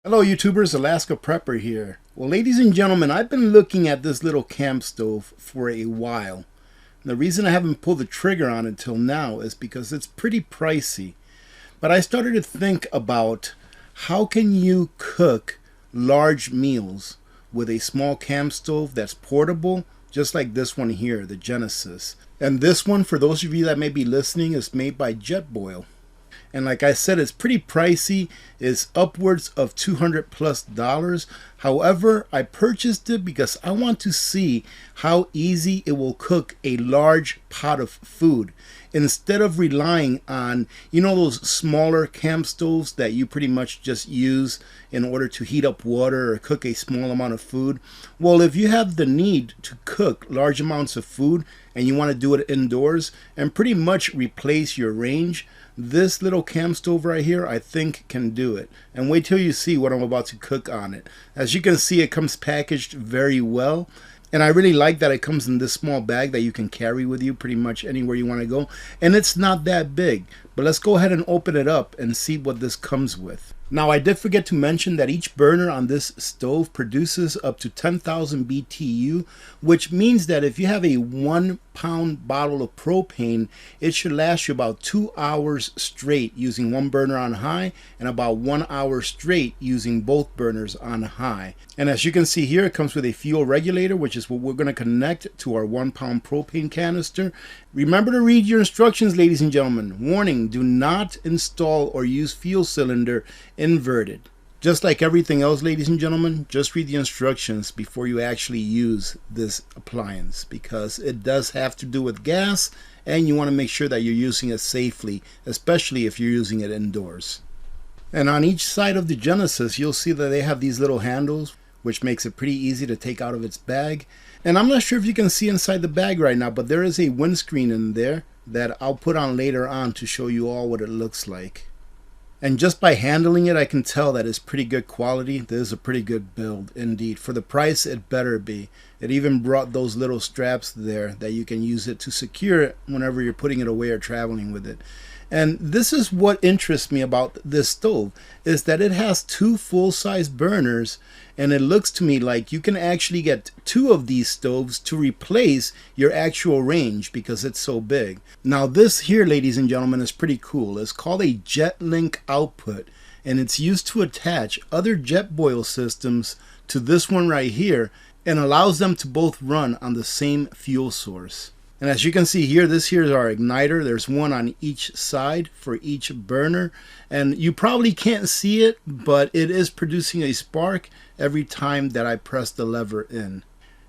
Hello YouTubers, Alaska Prepper here. Well, ladies and gentlemen, I've been looking at this little camp stove for a while. And the reason I haven't pulled the trigger on it till now is because it's pretty pricey. But I started to think about how can you cook large meals with a small camp stove that's portable, just like this one here, the Genesis. And this one, for those of you that may be listening, is made by Jetboil. And like I said, it's pretty pricey. It's upwards of $200+. However, I purchased it because I want to see how easy it will cook a large pot of food. Instead of relying on, those smaller camp stoves that you pretty much just use in order to heat up water or cook a small amount of food. Well, if you have the need to cook large amounts of food and you want to do it indoors and pretty much replace your range, this little camp stove right here, I think can do it. And wait till you see what I'm about to cook on it. As you can see, it comes packaged very well. And I really like that it comes in this small bag that you can carry with you pretty much anywhere you want to go. And it's not that big. But let's go ahead and open it up and see what this comes with. Now, I did forget to mention that each burner on this stove produces up to 10,000 BTU, which means that if you have a 1-pound bottle of propane, it should last you about 2 hours straight using one burner on high and about 1 hour straight using both burners on high. And as you can see here, it comes with a fuel regulator, which is what we're going to connect to our 1-pound propane canister. Remember to read your instructions, ladies and gentlemen. Warning, do not install or use fuel cylinder inverted. Just like everything else, ladies and gentlemen, just read the instructions before you actually use this appliance, because it does have to do with gas and you want to make sure that you're using it safely, especially if you're using it indoors. And on each side of the Genesis, you'll see that they have these little handles, which makes it pretty easy to take out of its bag. And I'm not sure if you can see inside the bag right now, but there is a windscreen in there that I'll put on later on to show you all what it looks like. And just by handling it, I can tell that it's pretty good quality. This is a pretty good build indeed. For the price, it better be. It even brought those little straps there that you can use it to secure it whenever you're putting it away or traveling with it. And this is what interests me about this stove, is that it has 2 full-size burners, and it looks to me like you can actually get 2 of these stoves to replace your actual range because it's so big. Now this here, ladies and gentlemen, is pretty cool. It's called a JetLink output, and it's used to attach other Jetboil systems to this one right here and allows them to both run on the same fuel source. And as you can see here, this here is our igniter. There's one on each side for each burner. And you probably can't see it, but it is producing a spark every time that I press the lever in.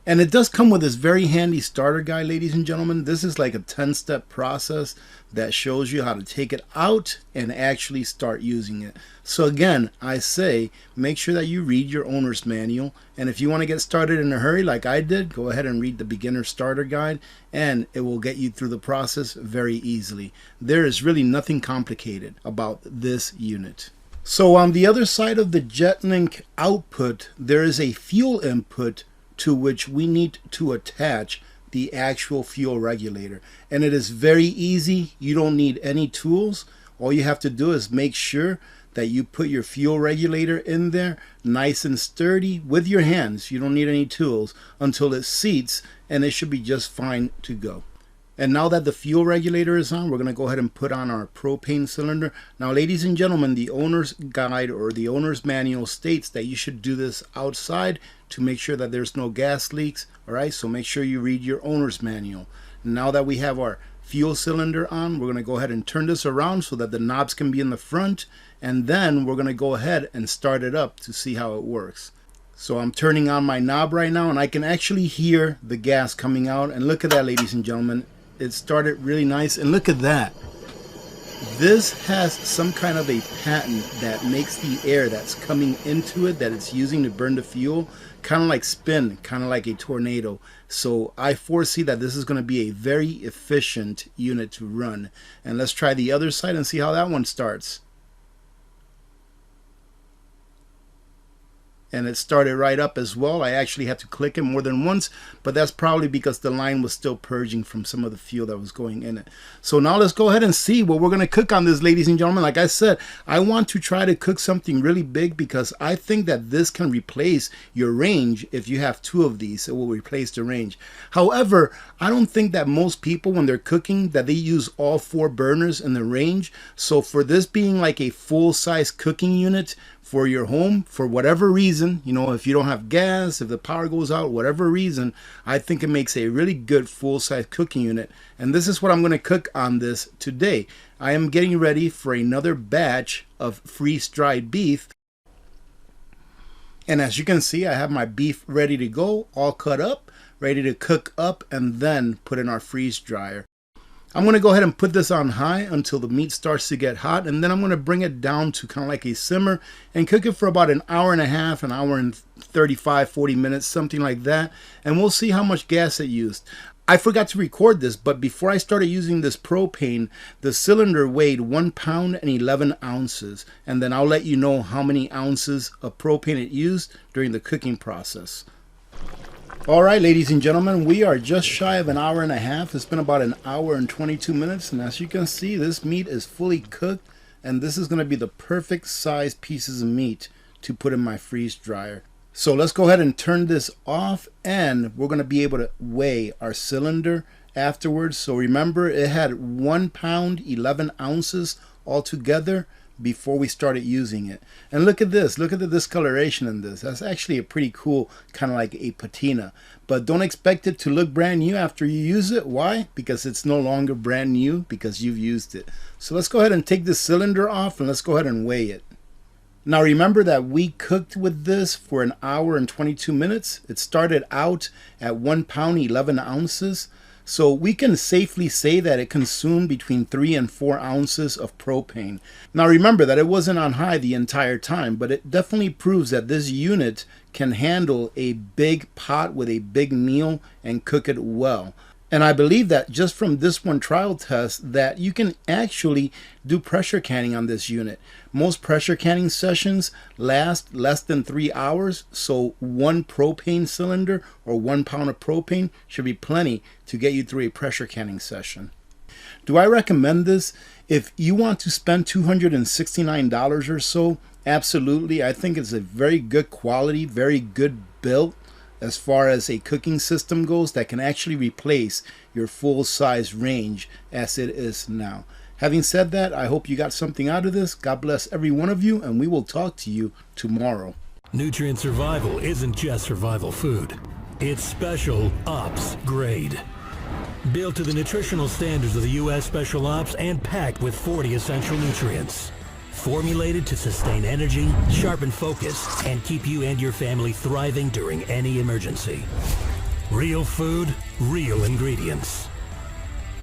And it does come with this very handy starter guide, ladies and gentlemen. This is like a 10-step process that shows you how to take it out and actually start using it. So again, I say, make sure that you read your owner's manual. And if you want to get started in a hurry like I did, go ahead and read the beginner starter guide, and it will get you through the process very easily. There is really nothing complicated about this unit. So on the other side of the JetLink output, there is a fuel input to which we need to attach the actual fuel regulator. And it is very easy. You don't need any tools. All you have to do is make sure that you put your fuel regulator in there nice and sturdy with your hands. You don't need any tools until it seats, and it should be just fine to go. And now that the fuel regulator is on, we're going to go ahead and put on our propane cylinder. Now, ladies and gentlemen, the owner's guide or the owner's manual states that you should do this outside to make sure that there's no gas leaks. All right, so make sure you read your owner's manual. Now that we have our fuel cylinder on, we're going to go ahead and turn this around so that the knobs can be in the front. And then we're going to go ahead and start it up to see how it works. So I'm turning on my knob right now, and I can actually hear the gas coming out. And look at that, ladies and gentlemen. It started really nice, and look at that. This has some kind of a patent that makes the air that's coming into it that it's using to burn the fuel kind of like spin, kind of like a tornado. So I foresee that this is going to be a very efficient unit to run. And let's try the other side and see how that one starts. and it started right up as well. I actually had to click it more than once, but that's probably because the line was still purging from some of the fuel that was going in it. So now let's go ahead and see what we're going to cook on this, ladies and gentlemen. Like I said, I want to try to cook something really big because I think that this can replace your range. If you have 2 of these, it will replace the range. However, I don't think that most people, when they're cooking, that they use all 4 burners in the range. So for this being like a full-size cooking unit for your home, for whatever reason, you know, if you don't have gas, if the power goes out, whatever reason, I think it makes a really good full-size cooking unit. And this is what I'm going to cook on this today. I am getting ready for another batch of freeze-dried beef. And as you can see, I have my beef ready to go, all cut up, ready to cook up, and then put in our freeze dryer. I'm going to go ahead and put this on high until the meat starts to get hot, and then I'm going to bring it down to kind of like a simmer and cook it for about an hour and a half, an hour and 35, 40 minutes, something like that, and we'll see how much gas it used. I forgot to record this, but before I started using this propane, the cylinder weighed 1 pound and 11 ounces, and then I'll let you know how many ounces of propane it used during the cooking process. All right, ladies and gentlemen, we are just shy of an hour and a half. It's been about an hour and 22 minutes. And as you can see, this meat is fully cooked. And this is going to be the perfect size pieces of meat to put in my freeze dryer. So let's go ahead and turn this off. And we're going to be able to weigh our cylinder afterwards. So remember, it had 1 pound, 11 ounces altogether before we started using it. And look at this, look at the discoloration in this. That's actually a pretty cool, kind of like a patina. But don't expect it to look brand new after you use it. Why? Because it's no longer brand new because you've used it. So let's go ahead and take this cylinder off and let's go ahead and weigh it. Now remember that we cooked with this for an hour and 22 minutes. It started out at 1 pound 11 ounces. So we can safely say that it consumed between 3 and 4 ounces of propane. Now remember that it wasn't on high the entire time, but it definitely proves that this unit can handle a big pot with a big meal and cook it well. And I believe that just from this one trial test that you can actually do pressure canning on this unit. Most pressure canning sessions last less than 3 hours. So 1 propane cylinder or 1 pound of propane should be plenty to get you through a pressure canning session. Do I recommend this? If you want to spend $269 or so, absolutely. I think it's a very good quality, very good build as far as a cooking system goes that can actually replace your full-size range as it is now. Having said that, I hope you got something out of this. God bless every one of you, and we will talk to you tomorrow. Nutrient survival isn't just survival food. It's special ops grade. Built to the nutritional standards of the U.S. Special Ops and packed with 40 essential nutrients. Formulated to sustain energy, sharpen focus, and keep you and your family thriving during any emergency. Real food, real ingredients.